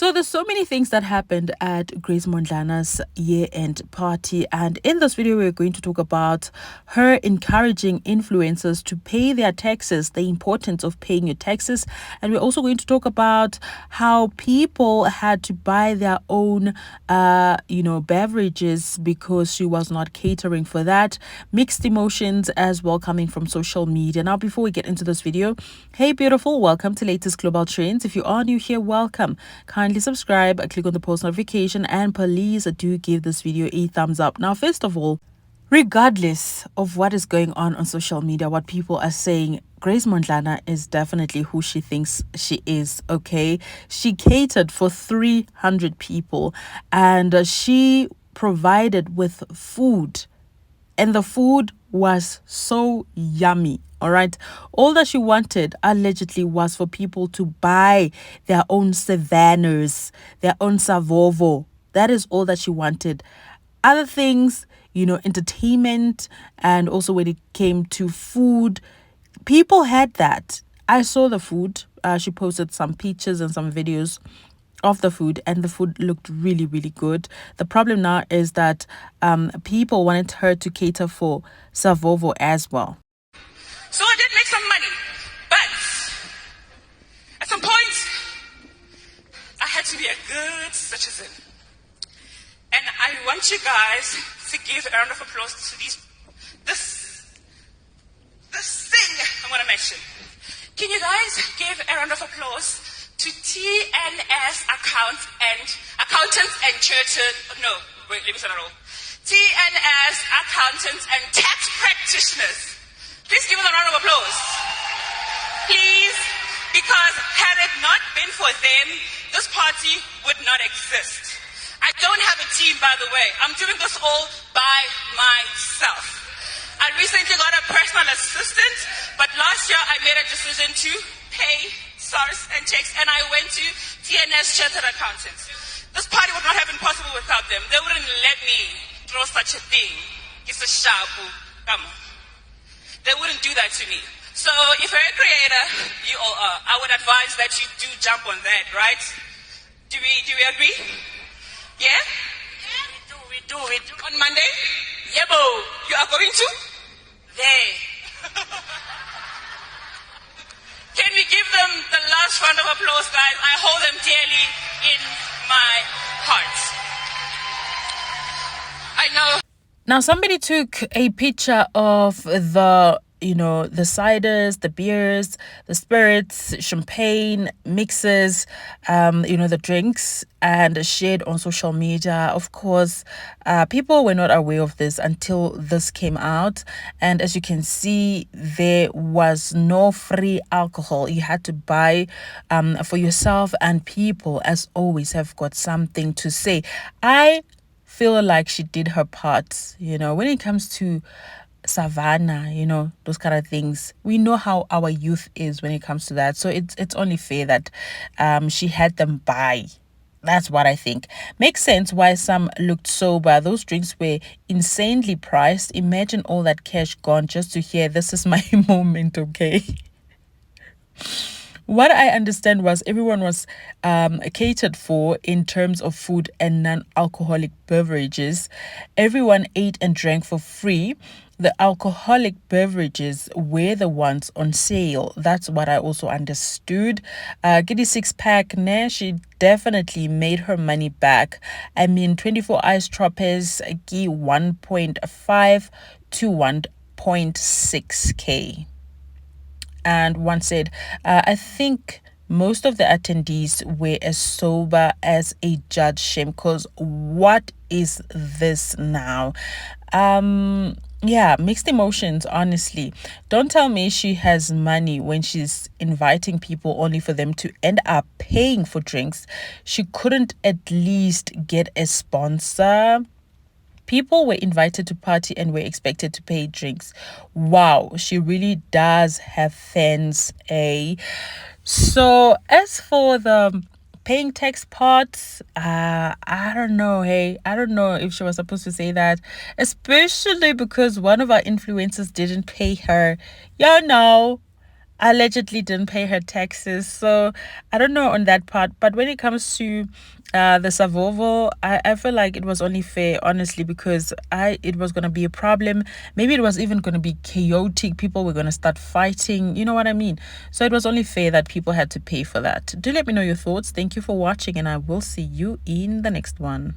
So there's so many things that happened at Grace Modlana's year-end party, and in this video we're going to talk about her encouraging influencers to pay their taxes, the importance of paying your taxes, and we're also going to talk about how people had to buy their own beverages because she was not catering for that. Mixed emotions as well coming from social media. Now, before we get into this video, hey beautiful, welcome to Latest Global Trends. If you are new here, welcome. Kindly subscribe, click on the post notification, and please do give this video a thumbs up. Now, first of all, regardless of what is going on social media, what people are saying, Grace Modlana is definitely who she thinks she is, okay? She catered for 300 people and she provided with food, and the food was so yummy. All right. All that she wanted allegedly was for people to buy their own Savannahs, their own Savovo. That is all that she wanted. Other things, entertainment, and also when it came to food, people had that. I saw the food. She posted some pictures and some videos of the food, and the food looked really, really good. The problem now is that people wanted her to cater for Savovo as well. So I did make some money, but at some point, I had to be a good citizen. And I want you guys to give a round of applause to this thing I'm going to mention. Can you guys give a round of applause to TNS accountants and churches? No, wait, let me say that all. TNS accountants and tax practitioners. Please give them a round of applause. Please, because had it not been for them, this party would not exist. I don't have a team, by the way. I'm doing this all by myself. I recently got a personal assistant, but last year I made a decision to pay SARS and checks, and I went to TNS Chartered Accountants. This party would not have been possible without them. They wouldn't let me throw such a thing. It's a shabu. Come on. They wouldn't do that to me. So if you're a creator, you all are. I would advise that you do jump on that, right? Do we agree? Yeah? We do. On Monday? Yeah, bo. You are going to? There. Can we give them the last round of applause, guys? I hold them dearly in my heart. I know. Now, somebody took a picture of the ciders, the beers, the spirits, champagne, mixes, the drinks, and shared on social media. Of course, people were not aware of this until this came out. And as you can see, there was no free alcohol. You had to buy for yourself, and people, as always, have got something to say. I feel like she did her part, when it comes to Savannah, those kind of things. We know how our youth is when it comes to that. So it's only fair that she had them buy. That's what I think. Makes sense why some looked sober. Those drinks were insanely priced. Imagine all that cash gone just to hear, "This is my moment," okay? What I understand was everyone was catered for in terms of food and non-alcoholic beverages. Everyone ate and drank for free. The alcoholic beverages were the ones on sale. That's what I also understood. Giddy six-pack, she definitely made her money back. I mean, 24 ice troppers, 1.5 to 1.6K. And one said, I think most of the attendees were as sober as a judge shame, because what is this now? Mixed emotions, honestly. Don't tell me she has money when she's inviting people only for them to end up paying for drinks. She couldn't at least get a sponsor. People were invited to party and were expected to pay drinks. Wow, she really does have fans, eh? So as for the paying tax part, I don't know. Hey, I don't know if she was supposed to say that, especially because one of our influencers didn't pay her. allegedly didn't pay her taxes. So I don't know on that part. But when it comes to the Savovo, I feel like it was only fair, honestly, because it was gonna be a problem. Maybe it was even gonna be chaotic. People were gonna start fighting. You know what I mean? So it was only fair that people had to pay for that. Do let me know your thoughts. Thank you for watching, and I will see you in the next one.